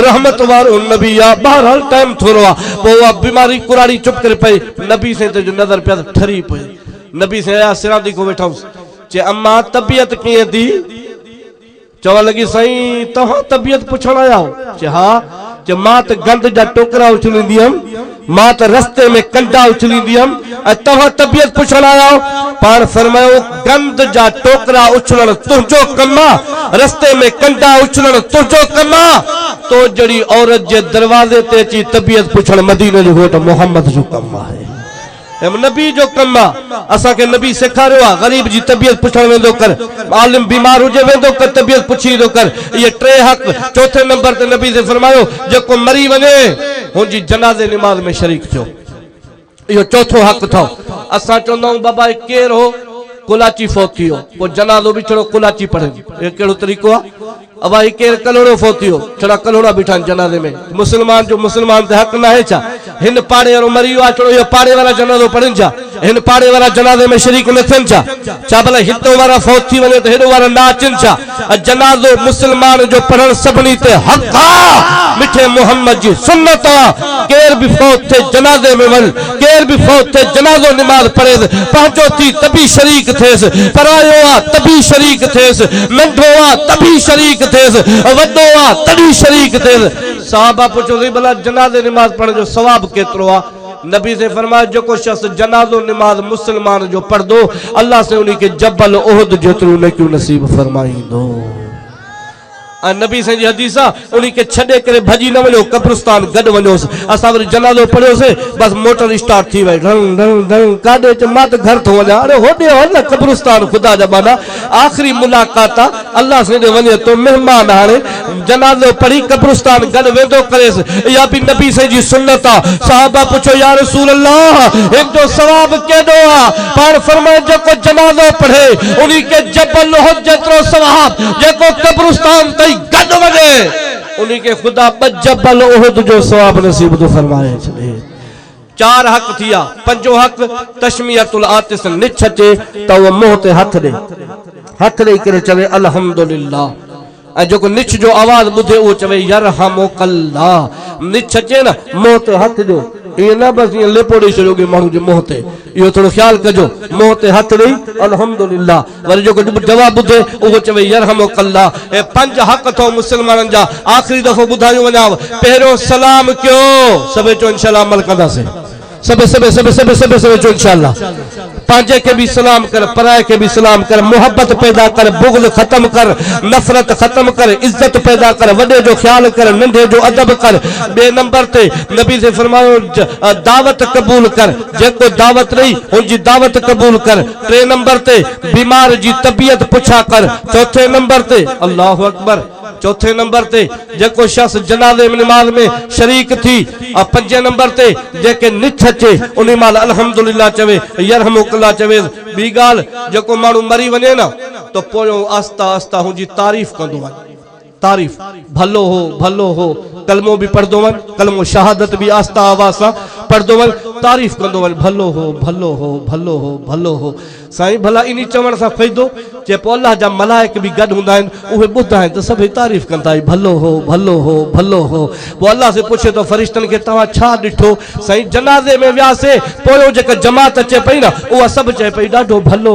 रहमत वारो नबी आ बहरहाल टाइम थोरो आ वो बीमारी कुराड़ी चुप करे पई नबी से जो नजर पे ठरी पई नबी से आया सिरादी को बैठा चे अम्मा तबीयत किए थी चवा लगी सही तो तबीयत पुछण आया चे हाँ चे मां त गंद जा टोकरा उछलींदी हम मां त रस्ते में कंडा उछलींदी हम तव्हां तबीयत पुछण आया पाण फरमायो गंद जा टोकरा उछलण तुंहिंजो कम आ रस्ते में कंडा उछलण तुंहिंजो कम आ तो जड़ी औरत जे दरवाजे ते अची तबीयत पुछण मदीने जो घोट मोहम्मद जो कम आहे नबी जो कम असा के नबी सिखारियो आ गरीब जी तबीयत पुछण वेंदो कर आलिम बीमार हुजे वेंदो कर तबीयत पुछींदो कर ये टे हक चौथे नंबर ते नबी से फरमायो जेको मरी वने हुनजी जनाज़े नमाज में शरीक थियो यो चौथो हक थो असा चवंदा बाबा केर हो कुलाची फौत थियो पो जनाज़ो बिछड़ो कुलाची पढ़े ये केड़ो तरीको आ अब आई केर कलोड़ो फौत थियो छड़ा कलोड़ा बिठा जनाज़े में मुसलमान जो मुसलमान ते हक ना है छा हिन पाड़े वारो मरी आ चलो ये पाड़े वाला जनाज़ो पढ़न जा हिन पाड़े वाला जनाज़े में शरीक न थियन छा भला हितो वारा फौत थी वने तो हेडो वारा ना अचन छा जनाज़ो मुसलमान जो पढ़न सबनी ते हक आ मिठे मोहम्मद जी सुन्नत आ केर भी फौत थे जनाज़े में वन केर भी फौत थे जनाज़ो नमाज पढ़े पहुंचो थी तभी शरीक थेस परायो आ तभी शरीक थेस नंढो आ तभी शरीक थेस वड्डो आ तभी शरीक थेस साहबा पुछो भला जनाज़े नमाज पढ़ने जो सवाब केतरो आ नबी से फरमाया जो को शख्स जनाज़ो नमाज मुसलमान जो पढ़ दो अल्लाह से उन्हीं के जबल ओहद जेतरो ने क्यों नसीब फरमाईंदो नबी से जी हदीस उन्हीं के छड़े करे भजी न वनो कब्रिस्तान गड वनोस असा वरी जनाज़ो पढ़ियो से बस मोटर स्टार्ट थी वई ढंग ढंग ढंग काडे च मात घर थो वना अरे होडे हो न कब्रिस्तान खुदा जा बाना आखिरी मुलाकात अल्लाह से वने तो मेहमान हाने जनाज़ो पढ़ी कब्रिस्तान गड वेंदो करेस या भी नबी से जी सुन्नत आ साहबा पूछो या रसूल अल्लाह एक जो सवाब केडो आ पर फरमाए जो को जनाज़ो पढ़े उन्हीं के जबल ओहद जेतरो सवाब जेको कब्रिस्तान तई गद वगे उन्हीं के खुदा बजबल उहद जो सवाब नसीब तो फरमाए छे। चार हक थिया। पंजो हक तशमियतुल आतिस निछचे तो वो मुंह ते हथ दे करे चवे अल्हम्दुलिल्लाह। जो निछ जो आवाज बुधे वो चवे यरहमुकल्लाह। निछचे ना मुंह ते हथ दो ये ना बस ये लेपोड़ी छड़ोगे मानू जे मुंह ते यो थोड़ो ख्याल कजो मुंह ते हथ ॾेई अल्हम्दुलिल्लाह। वरी जो जवाब बुधे वो चवे यरहमुकल्लाह। ए पंज हक तो मुसलमानन जा। आखिरी दफो बुधायो वना पहरो सलाम क्यो सबे चो इंशाल्लाह अमल कंदासे। सबे सबे सबे सबे सबे सबे जो इंशाल्लाह पांजे के भी सलाम कर पराए के भी सलाम कर। मोहब्बत पैदा कर बुग़्ज़ खत्म कर नफरत खत्म कर इज्जत पैदा कर वडे जो ख्याल कर नंढे जो अदब कर। बे नंबर ते नबी से फरमायो दावत कबूल कर जेको दावत नहीं उनकी दावत कबूल कर। टे नंबर ते बीमार जी तबीयत पुछा कर। चौथे नंबर ते अल्लाह अकबर चौथे नंबर ते जेको शख्स जनाज़े नमाज में शरीक थी। पंजे नंबर ते जेके निछ चे उन्हीं माल अल्हम्दुलिल्लाह चवे यरहमुकल्लाह चवे। बी गाल जेको मानू मरी वने ना तो पोयो आस्ता आस्ता हुंजी तारीफ कंदो वन। तारीफ भलो हो कलमो भी पढ़दो वन कलमो शहादत भी आस्ता आवाज सा पढ़दो वन तारीफ कंदो वन भलो हो। साईं भला इन्हीं चवण सा फ़ायदो जे पो अल्लाह जा मलाइक भी गड हुंदा आहिनि उहे ॿुधा आहिनि त सभई तारीफ कंदा आहिनि भलो हो। पो अल्लाह से पुछे तो फरिश्तन के तव्हां छा ॾिठो। साईं जनाज़े में वियासे पोयो जेका जमात अचे पई ना उहा सभु चए पई ॾाढो भलो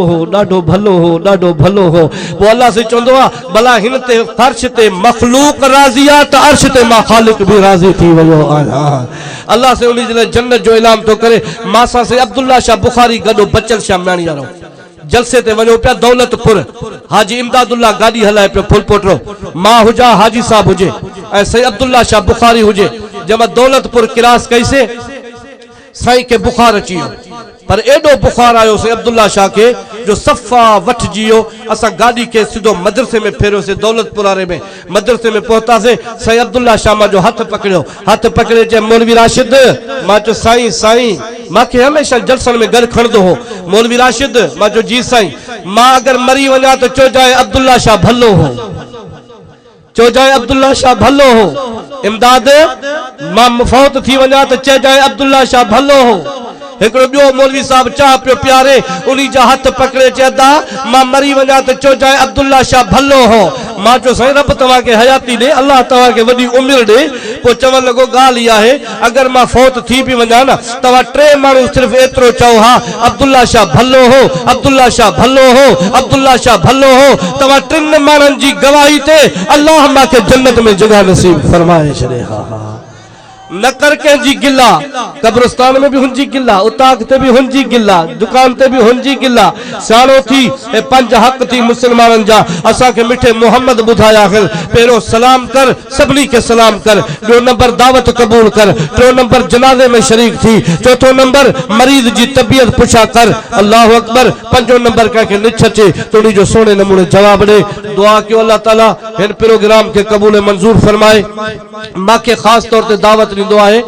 हो। पो अल्लाह से चवंदो आहे भला हिन ते फर्श ते मखलूक राज़ी आहे त अर्श ते मां ख़ालिक भी राज़ी थी वियो आहियां। अल्लाह से उन जे जन्नत जो ऐलान तो करे। मासा से अब्दुल्ला शाह बुखारी गडो बचल शाह म्याणी वारो जलसे ते वनो पिया दौलतपुर हाजी इमदादुल्लाह गाड़ी हलाए पे फुल पोटरो मां हुजा हाजी साहब हुजे ऐं सही अब्दुल्ला शाह बुखारी हुजे जब दौलतपुर क्रास कैसे साईं के बुखार अची वियो। पर एडो बुखार आयो से अब्दुल्ला शाह के जो सफ़ा वठ जियो असा गाड़ी के सीधो मदरसे में फेरो से दौलतपुर वाले में मदरसे में पहुंचा से साईं अब्दुल्ला शाह मा जो हाथ पकड़े चे मौलवी राशिद मां जो साईं मां के हमेशा जलसन में घर खणदो हो। मौलवी राशिद मां जो जी साईं मां अगर मरी वना तो चो जाए अब्दुल्ला शाह भलो हो। इमदाद मां मफौत थी वना तो चे जाए अब्दुल्ला शाह भलो हो। एकड़ो बियो मौलवी साहब चाह पियो प्यारे उन्हीं जा हाथ पकड़े चेदा मां मरी वना तो चो जाए अब्दुल्ला शाह भलो हो। मां चो साईं रब तवा के हयाती दे अल्लाह तवा के वडी उम्र दे। पो चवन लगो गाल या है अगर मां फौत थी भी वना ना तवा ट्रे मानू सिर्फ एतरो चओ हा अब्दुल्ला शाह भलो हो तवा टिन मानन जी गवाही ते अल्लाह मां के जन्नत में जगह नसीब फरमाए छड़े। न कर के जी गिला कब्रिस्तान में भी हुंजी गिला उताक ते भी हुंजी गिला दुकान ते भी हुंजी गिला साणो थी ए पंज हक थी मुसलमानन जा असा के मिठे मोहम्मद बुधाया है। पेरो सलाम कर सबनी के सलाम कर। दो नंबर दावत कबूल कर। टे नंबर जनाजे में शरीक थी। चौथो नंबर मरीज जी तबीयत पुछा कर। अल्लाह अकबर। पंजो नंबर का के निछचे तोड़ी जो सोने नमूने जवाब दे। दुआ कि अल्लाह ताला इन प्रोग्राम के कबूल मंजूर फरमाए। मां के खास तौर ते दावत ॾींदो आहे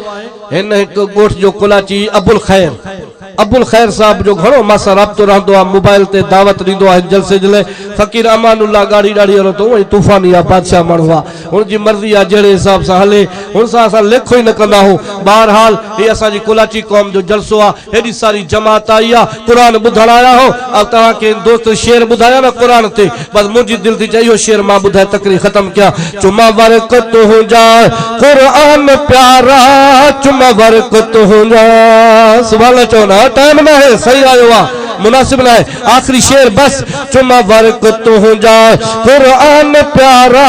हिन हिकु ॻोठ जो कुलाची अबुल खैर साहब जो घणो मासा राब्तो रहंदो आहे मोबाइल ते दावत ॾींदो आहे जलसे जे लाइ। फ़कीर अमानुल्लाह गाड़ी ॾाढी वारो तो वही तूफ़ानी आहे बादशाह माण्हू आहे हुनजी मर्ज़ी आहे जहिड़े हिसाब सां हले हुन सां असां लेखो ई न कंदा आहियूं। बहरहाल ही असांजी कुलाची क़ौम जो जलसो आहे हेॾी सारी जमात आई आहे क़ुरान ॿुधण आया हो। ऐं तव्हांखे दोस्त शेर ॿुधाया न क़ुरान ते बस मुंहिंजी दिलि थी चए इहो शेर मां ॿुधाए तकरीर ख़तम कयां। चुमा बरकत हुजा क़ुरान प्यारा चुमा बरकत हुजा सुभान अल्लाह चवना टाइम ना है सही आयो आहे मुनासिब ना है आखिरी शेर बस चुमा बरकत हो जाए कुरान प्यारा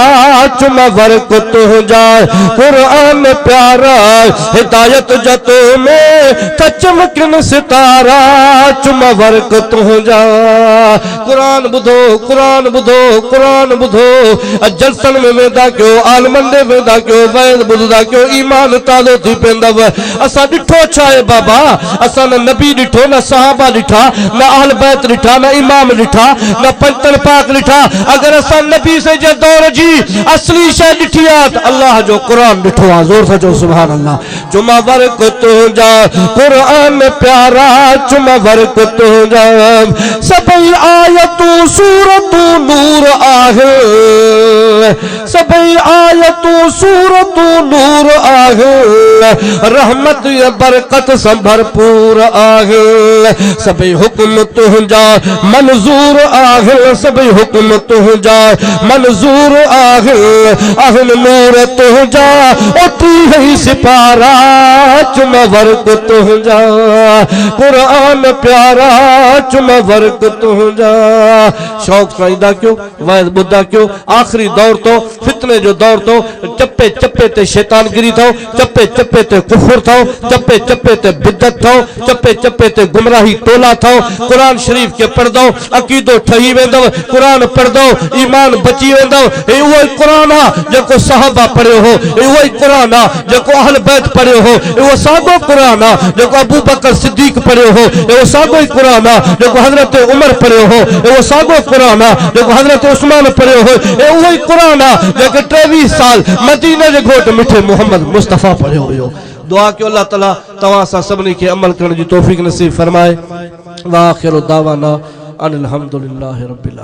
चुमा बरकत हो जाए कुरान प्यारा हिदायत जतो में चमकन सितारा चुमा बरकत हो जाए। कुरान बुधो जलसन में वेंदा कयो आलमन में वेंदा कयो वैद बुधदा कयो ईमान तालो थी पेंदव। असा ॾिठो छा आहे बाबा असा न नबी ॾिठो न सहाबा ॾिठा न न अहल बैत ॾिठा, न इमाम ॾिठा, न पंतन पाक ॾिठा। अगर असां नबी से जे दौर जी असली शइ ॾिठी आहे त अल्लाह जो क़ुरान ॾिठो आहे। ज़ोर सां चओ सुभान अल्लाह। चुमा वर्क तुंहिंजा क़ुरान प्यारा, चुमा वर्क तुंहिंजा सभई आयतूं सूरतूं नूर आहे, सभई आयतूं सूरतूं नूर आहे, रहमत या बरकत सां भरपूर आहे। सभई हुक्म तुंहिंजा मंज़ूर आहे, सभई हुक्म तुंहिंजा मंज़ूर आहे। अहल नूर तुंहिंजा उठी ही सिपारा, चुमा वर्क तुंहिंजा क़ुरान प्यारा, चुमा वर्क तुंहिंजा। शौक़ सां ईंदा कयो, वाइद ॿुधा कयो। आख़िरी दौर तो फितने जो दौर तो, चप्पे चप्पे ते शैतान गिरी थो, चप्पे चप्पे ते कुफर थो, चप्पे चप्पे ते बिदत थो, चप्पे चप्पे ते गुमराही टोला थो। कुरान शरीफ के पढ़दो अकीदो ठही वेंदव, कुरान पढ़दो ईमान बची वेंदव। हे उहो ई कुरान आहे जेको सहाबा पढ़ियो हो, हे उहो ई कुरान आहे जेको अहल बैत पढ़ियो हो, उहो साॻो कुरान आहे जेको अबू बकर सिद्दीक पढ़ियो हो, उहो साॻो ई कुरान आहे जेको हज़रत उमर पढ़ियो हो, उहो साॻो कुरान आहे जेको हज़रत उस्मान पढ़ियो हो, हे उहो ई कुरान आहे जेको 23 साल मदीने जे घोट मिठे मोहम्मद मुस्तफ़ा पढ़ियो हुयो। दुआ कयो अल्लाह ताला तव्हां सां सभिनी खे अमल करण जी तौफ़ीक़ नसीब फरमाए। वा आखिरु दावाना अनिल हम्दुलिल्लाहि रब्बिल आलमीन।